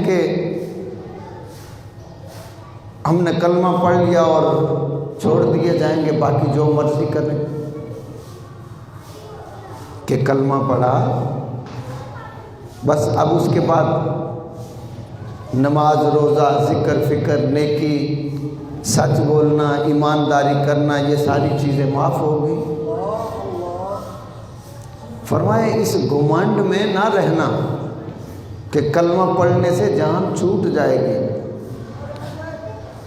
کہ ہم نے کلمہ پڑھ لیا اور چھوڑ دیے جائیں گے، باقی جو مرضی کریں، کہ کلمہ پڑھا بس اب اس کے بعد نماز، روزہ، ذکر، فکر، نیکی، سچ بولنا، ایمانداری کرنا، یہ ساری چیزیں معاف ہو گئی۔ فرمائے اس گھمنڈ میں نہ رہنا کہ کلمہ پڑھنے سے جان چھوٹ جائے گی۔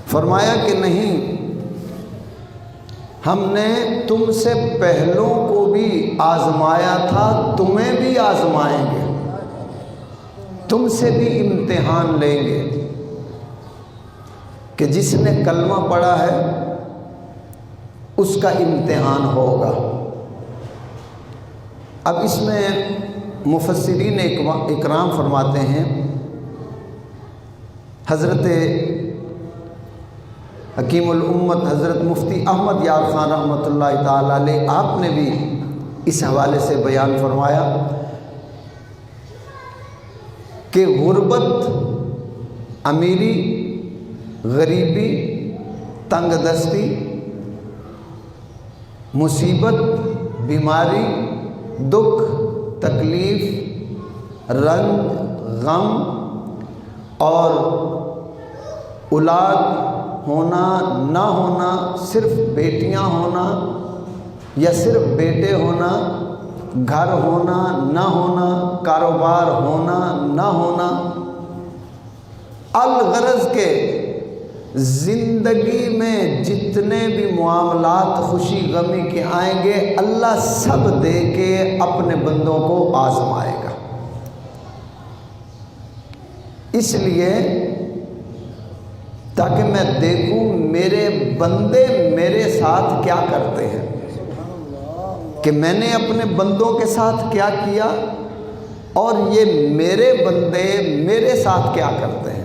فرمایا کہ نہیں، ہم نے تم سے پہلوں کو بھی آزمایا تھا، تمہیں بھی آزمائیں گے، تم سے بھی امتحان لیں گے، کہ جس نے کلمہ پڑھا ہے اس کا امتحان ہوگا۔ اب اس میں مفسرین اکرام فرماتے ہیں، حضرت حکیم الامت حضرت مفتی احمد یار خان رحمۃ اللہ تعالی علیہ، آپ نے بھی اس حوالے سے بیان فرمایا کہ غربت، امیری، غریبی، تنگ دستی، مصیبت، بیماری، دکھ، تکلیف، رنج، غم اور اولاد ہونا نہ ہونا، صرف بیٹیاں ہونا یا صرف بیٹے ہونا، گھر ہونا نہ ہونا، کاروبار ہونا نہ ہونا، الغرض کے زندگی میں جتنے بھی معاملات خوشی غمی کے آئیں گے، اللہ سب دے کے اپنے بندوں کو آزمائے گا۔ اس لیے تاکہ میں دیکھوں میرے بندے میرے ساتھ کیا کرتے ہیں، کہ میں نے اپنے بندوں کے ساتھ کیا کیا اور یہ میرے بندے میرے ساتھ کیا کرتے ہیں،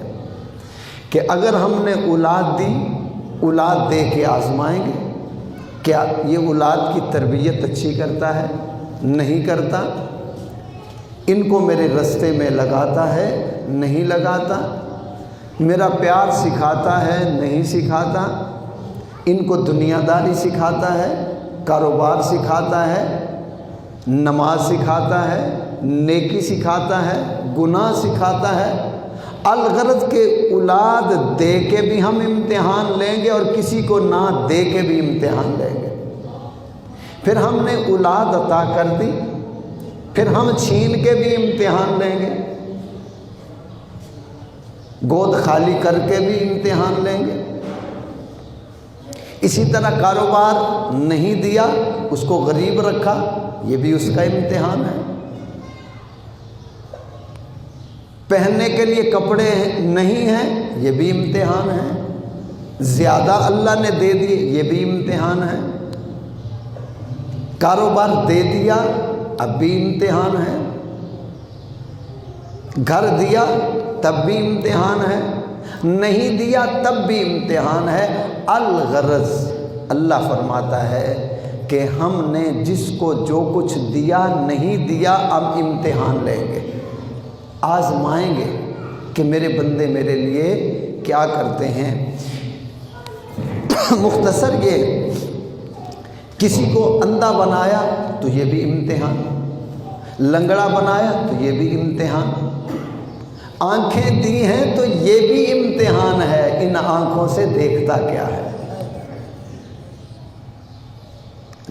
کہ اگر ہم نے اولاد دی، اولاد دے کے آزمائیں گے، کیا یہ اولاد کی تربیت اچھی کرتا ہے، نہیں کرتا، ان کو میرے راستے میں لگاتا ہے، نہیں لگاتا، میرا پیار سکھاتا ہے، نہیں سکھاتا، ان کو دنیا داری سکھاتا ہے، کاروبار سکھاتا ہے، نماز سکھاتا ہے، نیکی سکھاتا ہے، گناہ سکھاتا ہے۔ الغرض کے اولاد دے کے بھی ہم امتحان لیں گے اور کسی کو نہ دے کے بھی امتحان لیں گے۔ پھر ہم نے اولاد عطا کر دی، پھر ہم چھین کے بھی امتحان لیں گے، گود خالی کر کے بھی امتحان لیں گے۔ اسی طرح کاروبار نہیں دیا، اس کو غریب رکھا، یہ بھی اس کا امتحان ہے۔ پہننے کے لیے کپڑے نہیں ہیں، یہ بھی امتحان ہے۔ زیادہ اللہ نے دے دیے، یہ بھی امتحان ہے۔ کاروبار دے دیا، اب بھی امتحان ہے۔ گھر دیا تب بھی امتحان ہے، نہیں دیا تب بھی امتحان ہے۔ الغرض اللہ فرماتا ہے کہ ہم نے جس کو جو کچھ دیا نہیں دیا، اب امتحان لیں گے، آزمائیں گے کہ میرے بندے میرے لیے کیا کرتے ہیں۔ مختصر یہ، کسی کو اندھا بنایا تو یہ بھی امتحان، لنگڑا بنایا تو یہ بھی امتحان، آنکھیں دی ہیں تو یہ بھی امتحان ہے، ان آنکھوں سے دیکھتا کیا ہے،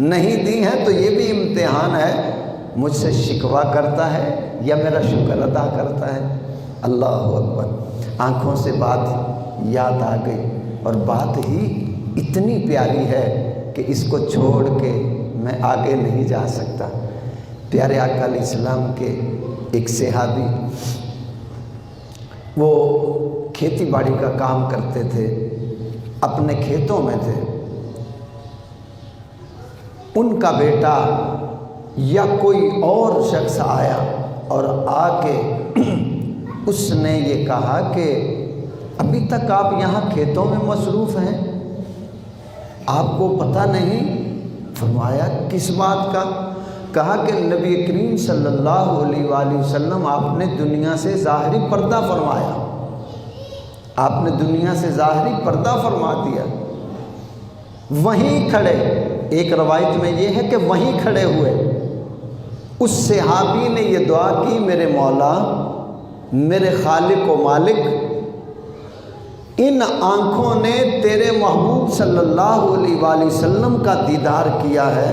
نہیں دی ہیں تو یہ بھی امتحان ہے، مجھ سے شکوہ کرتا ہے یا میرا شکر ادا کرتا ہے۔ اللہ اکبر، آنکھوں سے بات یاد آ گئی، اور بات ہی اتنی پیاری ہے کہ اس کو چھوڑ کے میں آگے نہیں جا سکتا۔ پیارے آقا علیہ السلام کے ایک صحابی، وہ کھیتی باڑی کا کام کرتے تھے، اپنے کھیتوں میں تھے، ان کا بیٹا یا کوئی اور شخص آیا اور آ کے اس نے یہ کہا کہ ابھی تک آپ یہاں کھیتوں میں مصروف ہیں، آپ کو پتہ نہیں؟ فرمایا کس بات کا؟ کہا کہ نبی کریم صلی اللہ علیہ وآلہ وسلم آپ نے دنیا سے ظاہری پردہ فرمایا، آپ نے دنیا سے ظاہری پردہ فرما دیا۔ وہیں کھڑے، ایک روایت میں یہ ہے کہ وہیں کھڑے ہوئے اس صحابی نے یہ دعا کی، میرے مولا، میرے خالق و مالک، ان آنکھوں نے تیرے محبوب صلی اللہ علیہ وآلہ وسلم کا دیدار کیا ہے،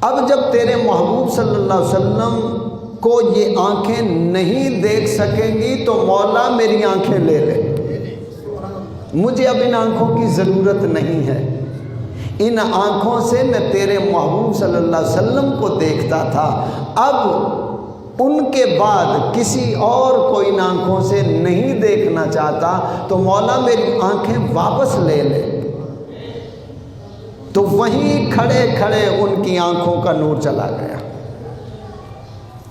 اب جب تیرے محبوب صلی اللہ علیہ وسلم کو یہ آنکھیں نہیں دیکھ سکیں گی تو مولا میری آنکھیں لے لے، مجھے اب ان آنکھوں کی ضرورت نہیں ہے۔ ان آنکھوں سے میں تیرے محبوب صلی اللہ علیہ وسلم کو دیکھتا تھا، اب ان کے بعد کسی اور کو ان آنکھوں سے نہیں دیکھنا چاہتا، تو مولا میری آنکھیں واپس لے لے۔ تو وہیں کھڑے کھڑے ان کی آنکھوں کا نور چلا گیا۔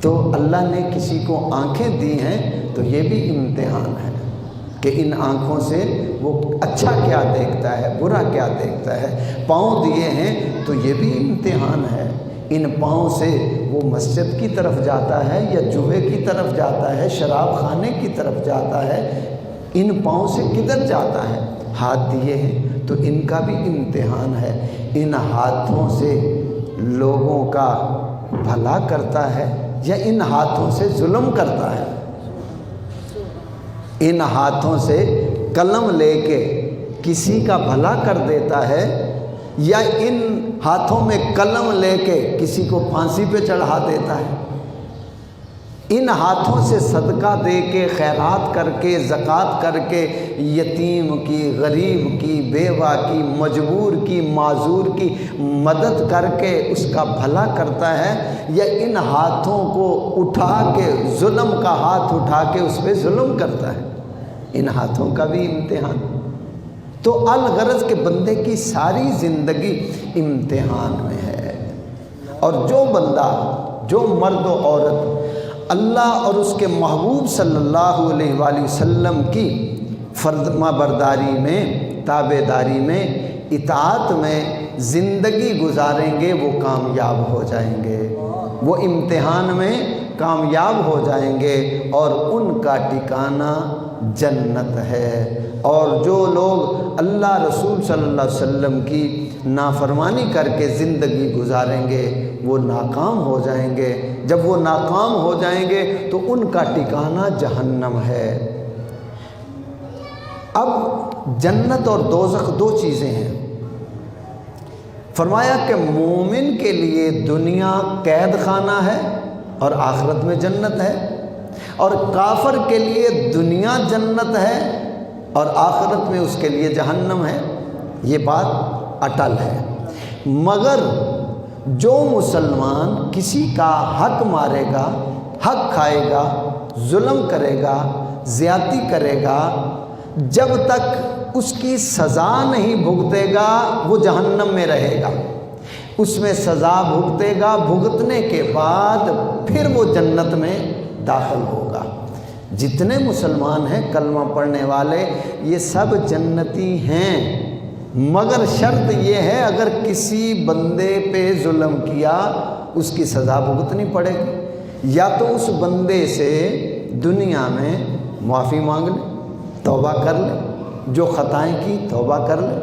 تو اللہ نے کسی کو آنکھیں دی ہیں تو یہ بھی امتحان ہے کہ ان آنکھوں سے وہ اچھا کیا دیکھتا ہے، برا کیا دیکھتا ہے۔ پاؤں دیے ہیں تو یہ بھی امتحان ہے، ان پاؤں سے وہ مسجد کی طرف جاتا ہے یا جوئے کی طرف جاتا ہے، شراب خانے کی طرف جاتا ہے، ان پاؤں سے کدھر جاتا ہے۔ ہاتھ دیے ہیں تو ان کا بھی امتحان ہے، ان ہاتھوں سے لوگوں کا بھلا کرتا ہے یا ان ہاتھوں سے ظلم کرتا ہے۔ ان ہاتھوں سے قلم لے کے کسی کا بھلا کر دیتا ہے یا ان ہاتھوں میں قلم لے کے کسی کو پھانسی پہ چڑھا دیتا ہے۔ ان ہاتھوں سے صدقہ دے کے، خیرات کر کے، زکوٰۃ کر کے، یتیم کی، غریب کی، بیوہ کی، مجبور کی، معذور کی مدد کر کے اس کا بھلا کرتا ہے، یا ان ہاتھوں کو اٹھا کے، ظلم کا ہاتھ اٹھا کے اس پہ ظلم کرتا ہے۔ ان ہاتھوں کا بھی امتحان۔ تو الغرض کے بندے کی ساری زندگی امتحان میں ہے، اور جو بندہ، جو مرد و عورت اللہ اور اس کے محبوب صلی اللہ علیہ وآلہ وسلم کی فرما برداری میں، تابع داری میں، اطاعت میں زندگی گزاریں گے وہ کامیاب ہو جائیں گے، وہ امتحان میں کامیاب ہو جائیں گے، اور ان کا ٹھکانہ جنت ہے۔ اور جو لوگ اللہ رسول صلی اللہ علیہ وسلم کی نافرمانی کر کے زندگی گزاریں گے وہ ناکام ہو جائیں گے۔ جب وہ ناکام ہو جائیں گے تو ان کا ٹھکانہ جہنم ہے۔ اب جنت اور دوزخ دو چیزیں ہیں۔ فرمایا کہ مومن کے لیے دنیا قید خانہ ہے اور آخرت میں جنت ہے، اور کافر کے لیے دنیا جنت ہے اور آخرت میں اس کے لیے جہنم ہے۔ یہ بات اٹل ہے۔ مگر جو مسلمان کسی کا حق مارے گا، حق کھائے گا، ظلم کرے گا، زیادتی کرے گا، جب تک اس کی سزا نہیں بھگتے گا وہ جہنم میں رہے گا۔ اس میں سزا بھگتے گا، بھگتنے کے بعد پھر وہ جنت میں داخل ہوگا۔ جتنے مسلمان ہیں کلمہ پڑھنے والے یہ سب جنتی ہیں، مگر شرط یہ ہے اگر کسی بندے پہ ظلم کیا اس کی سزا بھگتنی پڑے گی، یا تو اس بندے سے دنیا میں معافی مانگ لے، توبہ کر لے، جو خطائیں کی توبہ کر لے،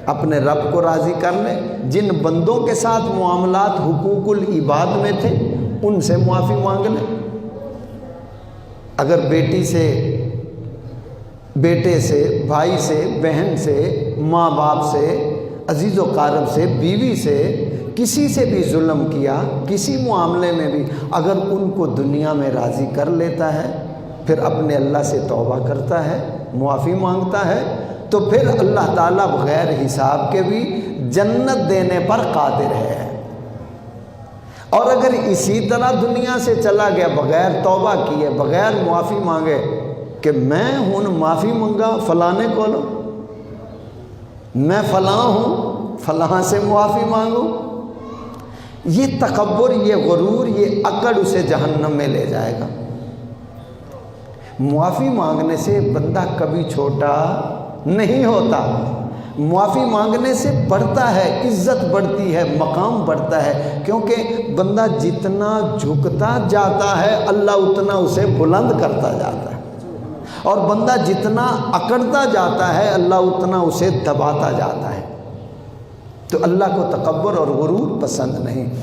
اپنے رب کو راضی کر لے، جن بندوں کے ساتھ معاملات حقوق العباد میں تھے ان سے معافی مانگ لے۔ اگر بیٹی سے، بیٹے سے، بھائی سے، بہن سے، ماں باپ سے، عزیز و قارب سے، بیوی سے، کسی سے بھی ظلم کیا، کسی معاملے میں بھی اگر ان کو دنیا میں راضی کر لیتا ہے، پھر اپنے اللہ سے توبہ کرتا ہے، معافی مانگتا ہے، تو پھر اللہ تعالیٰ بغیر حساب کے بھی جنت دینے پر قادر ہے۔ اور اگر اسی طرح دنیا سے چلا گیا بغیر توبہ کیے، بغیر معافی مانگے کہ میں ہوں معافی منگا فلانے کو لو، میں فلاں ہوں فلاں سے معافی مانگوں، یہ تکبر، یہ غرور، یہ اکڑ اسے جہنم میں لے جائے گا۔ معافی مانگنے سے بندہ کبھی چھوٹا نہیں ہوتا، معافی مانگنے سے بڑھتا ہے، عزت بڑھتی ہے، مقام بڑھتا ہے، کیونکہ بندہ جتنا جھکتا جاتا ہے اللہ اتنا اسے بلند کرتا جاتا ہے، اور بندہ جتنا اکڑتا جاتا ہے اللہ اتنا اسے دباتا جاتا ہے۔ تو اللہ کو تکبر اور غرور پسند نہیں۔